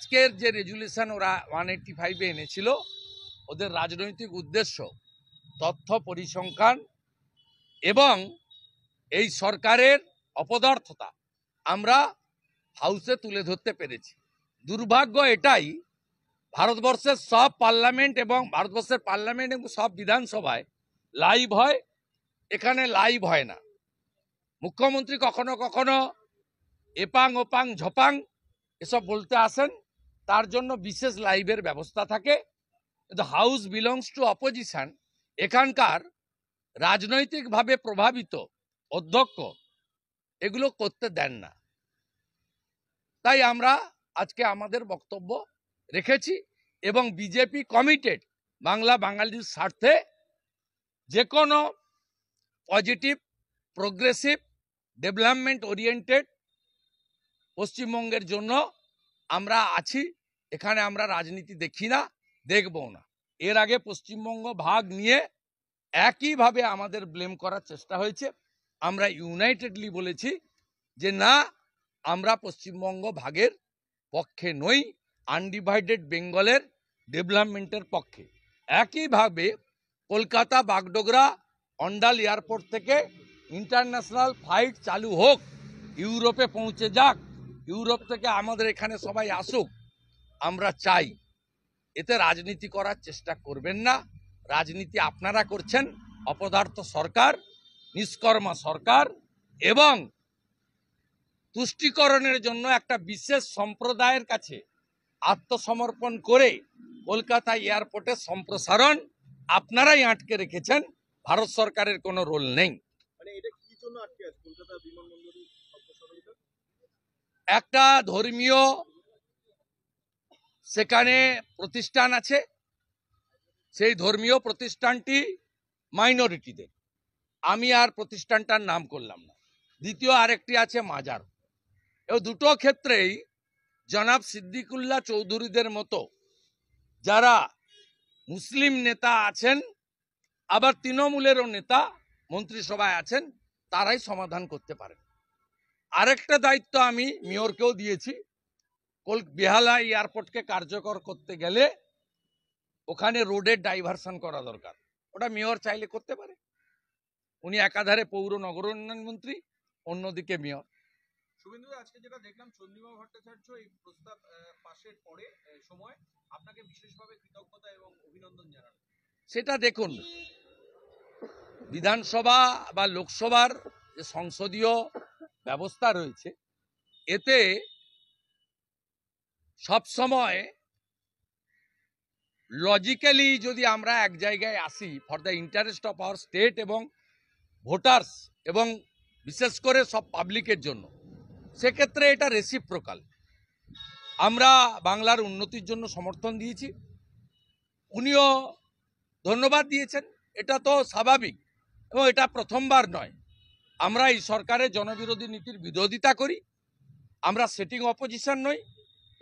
আজকের যে রেজুলেশন ওরা 185 এনেছিল, ওদের রাজনৈতিক উদ্দেশ্য তথ্য পরিসংখ্যান এবং এই সরকারের অপদার্থতা আমরা হাউসে তুলে ধরতে পেরেছি। দুর্ভাগ্য এটাই, ভারতবর্ষের সব পার্লামেন্ট এবং সব বিধানসভায় লাইভ হয়, এখানে লাইভ হয় না। মুখ্যমন্ত্রী কখনো কখনো এপাং ওপাং ঝপাং এসব বলতে আসেন, তার জন্য বিশেষ লাইভের ব্যবস্থা থাকে। কিন্তু হাউস বিলংস টু অপোজিশন, এখানকার রাজনৈতিকভাবে প্রভাবিত অধ্যক্ষ এগুলো করতে দেন না। তাই আমরা আজকে আমাদের বক্তব্য রেখেছি এবং বিজেপি কমিটেড বাঙালির স্বার্থে যে কোনো পজিটিভ, প্রোগ্রেসিভ, ডেভেলপমেন্ট ওরিয়েন্টেড পশ্চিমবঙ্গের জন্য আমরা আছি। এখানে আমরা রাজনীতি দেখি না, দেখবও না। এর আগে পশ্চিমবঙ্গ ভাগ নিয়ে একইভাবে আমাদের ব্লেম করার চেষ্টা হয়েছে। আমরা ইউনাইটেডলি বলেছি যে না, আমরা পশ্চিমবঙ্গ ভাগের পক্ষে নই, আনডিভাইডেড বেঙ্গলের ডেভেলপমেন্টের পক্ষে। একইভাবে কলকাতা বাগডোগরা অন্ডাল এয়ারপোর্ট থেকে ইন্টারন্যাশনাল ফ্লাইট চালু হোক, ইউরোপে পৌঁছে যাক, ইউরোপ থেকে আমাদের এখানে সবাই আসুক, আমরা চাই। এতে রাজনীতি করার চেষ্টা করবেন না। রাজনীতি আপনারা করছেন, অপদার্থ সরকার, নিষ্কর্মা সরকার, এবং তুষ্টিকরণের জন্য একটা বিশেষ সম্প্রদায়ের কাছে আত্মসমর্পণ করে কলকাতা এয়ারপোর্টের সম্প্রসারণ আপনারাই আটকে রেখেছেন। ভারত সরকারের কোনো রোল নেই। একটা ধর্মীয় সেখানে প্রতিষ্ঠান আছে, সেই ধর্মীয় প্রতিষ্ঠানটি মাইনরিটিদের, আমি আর প্রতিষ্ঠানটার নাম করলাম না। দ্বিতীয় আরেকটি আছে মাজার। এই দুটো ক্ষেত্রেই জনাব সিদ্দিকুল্লাহ চৌধুরীদের মতো যারা মুসলিম নেতা আছেন, আবার তৃণমূলেরও নেতা মন্ত্রিসভায় আছেন, তারাই সমাধান করতে পারেন। আরেকটা দায়িত্ব আমি মেয়রকেও দিয়েছি, বেহালা এয়ারপোর্টকে কার্যকর করতে গেলে ওখানে রোডের ডাইভারশন করা দরকার। ওটা মেয়র চাইলে করতে পারে। উনি একাধারে পৌর নগর উন্নয়ন মন্ত্রী, অন্যদিকে মেয়র। শুভেন্দু, আজকে যেটা দেখলাম চন্দ্রিমা ভট্টাচার্য এই প্রস্তাব পাশের পরে সময় আপনাকে বিশেষভাবে কৃতজ্ঞতা এবং অভিনন্দন জানান। সেটা দেখুন, বিধানসভা বা লোকসভার যে সংসদীয় ব্যবস্থা রয়েছে, এতে সবসময় লজিক্যালি যদি আমরা এক জায়গায় আসি for the interest of our state এবং ভোটার্স এবং বিশেষ করে সব পাবলিকের জন্য, সেক্ষেত্রে এটা রেসিপ্রোকাল। আমরা বাংলার উন্নতির জন্য সমর্থন দিয়েছি, উনিও ধন্যবাদ দিয়েছেন, এটা তো স্বাভাবিক। এবং এটা প্রথমবার নয়, আমরা এই সরকারের জনবিরোধী নীতির বিরোধিতা করি, আমরা সেটিং অপোজিশন নই।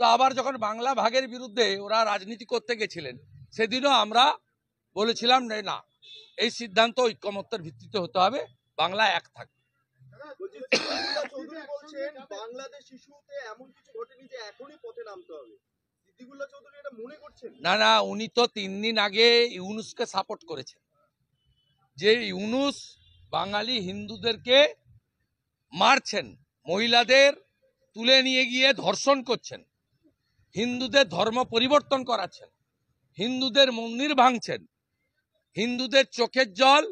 তো আবার যখন বাংলা ভাগের বিরুদ্ধে ওরা রাজনীতি করতে গেছিলেন, সেদিনও আমরা বলেছিলাম না, এই সিদ্ধান্ত ঐক্যমত্যের ভিত্তিতে হতে হবে, বাংলা এক থাকবে। না না, উনি তো 3 দিন আগে ইউনুসকে সাপোর্ট করেছেন, যে ইউনুস বাঙালি হিন্দুদেরকে মারছেন, মহিলাদের তুলে নিয়ে গিয়ে ধর্ষণ করছেন, হিন্দুদের ধর্ম পরিবর্তন করাচ্ছেন, হিন্দুদের মন্দির ভাঙছেন, হিন্দুদের চোখের জল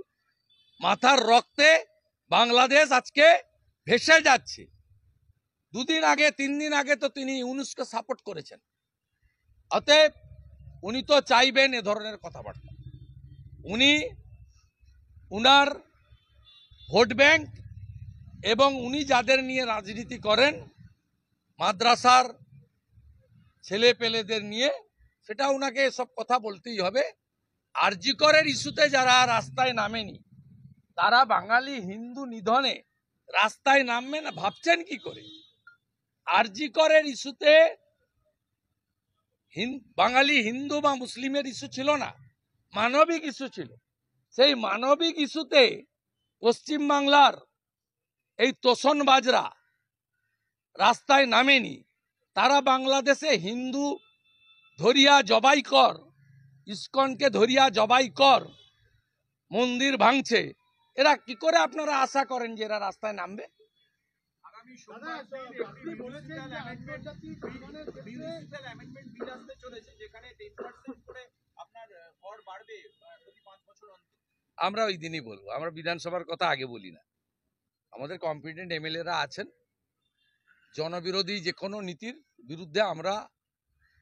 মাথার রক্তে বাংলাদেশ আজকে ভেসে যাচ্ছে। 2 দিন আগে 3 দিন আগে তো তিনি ইউনুসকে সাপোর্ট করেছেন। অতএব উনি তো চাইবেন এ ধরনের কথাবার্তা। উনি উনার ভোট ব্যাংক এবং উনি যাদের নিয়ে রাজনীতি করেন, মাদ্রাসার ছেলে পেলেদের নিয়ে, সেটা উনাকে এসব কথা বলতেই হবে। আরজি করের ইস্যুতে যারা রাস্তায় নামেনি, তারা বাঙালি হিন্দু নিধনে রাস্তায় নামবে না ভাবছেন কি করে? আরজি করের ইস্যুতে বাঙালি হিন্দু বা মুসলিমের ইস্যু ছিল না, মানবিক ইস্যু ছিল। সেই মানবিক ইস্যুতে পশ্চিম বাংলার এই তোষণবাজরা রাস্তায় নামেনি, তারা বাংলাদেশে হিন্দু ধরিয়া জবাই কর, ইসকনকে ধরিয়া জবাই কর, মন্দির ভাঙছে। এরা কি করে আপনারা আশা করেন যে এরা রাস্তায় নামবে? আগামী সোমবার মিউনিসিপ্যাল অ্যামেন্ডমেন্ট বিল আসতে চলেছে, যেখানে 10% করে আপনার কর বাড়বে প্রতি 5 বছর অন্তর। আমরা ওই দিনই বলবো, আমরা বিধানসভার কথা আগে বলি না। আমাদের কম্পিটেন্ট এমএলএরা আছেন, জনবিরোধী যে কোনো নীতির বিরুদ্ধে আমরা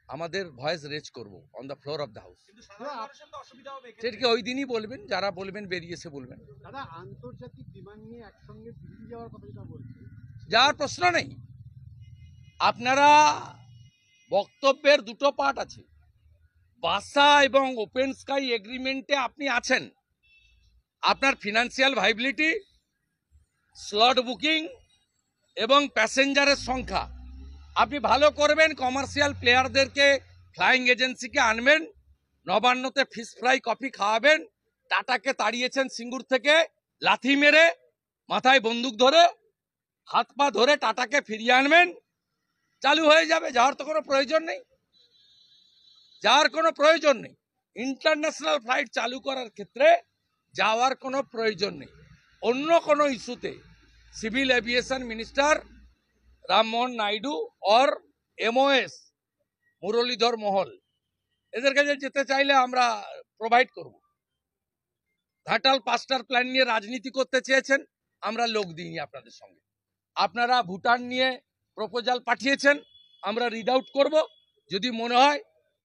আমাদের ভয়েস রেজ করব on the floor of the house. কিন্তু সাধারণ মানুষের তো অসুবিধা হবে এক্ষেত্রে। সেটাকে ওই দিনই বলবেন, যারা বলবেন বেরিয়ে এসে বলবেন। দাদা, আন্তর্জাতিক বিমান নিয়ে একসঙ্গে দিল্লি যাওয়ার কথা যেটা বলছে, যাওয়ার প্রশ্ন নেই। আপনারা বক্তব্যের দুটো পার্ট আছে, বাসা এবং ওপেন স্কাই এগ্রিমেন্টে আপনি আছেন, আপনার ফিনান্সিয়াল ভাইবিলিটি, স্লট বুকিং এবং প্যাসেঞ্জারের সংখ্যা আপনি ভালো করবেন, কমার্শিয়াল প্লেয়ারদেরকে ফ্লাইং এজেন্সিকে আনবেন, নবান্নতে ফিশ ফ্রাই কফি খাওয়াবেন, টাটাকে তাড়িয়েছেন সিঙ্গুর থেকে লাথি মেরে, মাথায় বন্দুক ধরে, হাত পা ধরে টাটাকে ফিরিয়ে আনবেন, চালু হয়ে যাবে। যাওয়ার তো কোনো প্রয়োজন নেই, যাওয়ার কোনো প্রয়োজন নেই। ইন্টারন্যাশনাল ফ্লাইট চালু করার ক্ষেত্রে যাওয়ার কোনো প্রয়োজন নেই। অন্য কোনো ইস্যুতে civil aviation minister Rammohan Naidu और এমওএস মুরলীধর মহল এদের কাছে যেতে চাইলে আমরা প্রোভাইড করব। ঘাটাল পাস্টার প্ল্যান নিয়ে রাজনীতি করতে চেয়েছেন, আমরা লোক দিইনি আপনাদের সঙ্গে। আপনারা ভুটান নিয়ে প্রপোজাল পাঠিয়েছেন, আমরা রিড আউট করব। যদি মনে হয়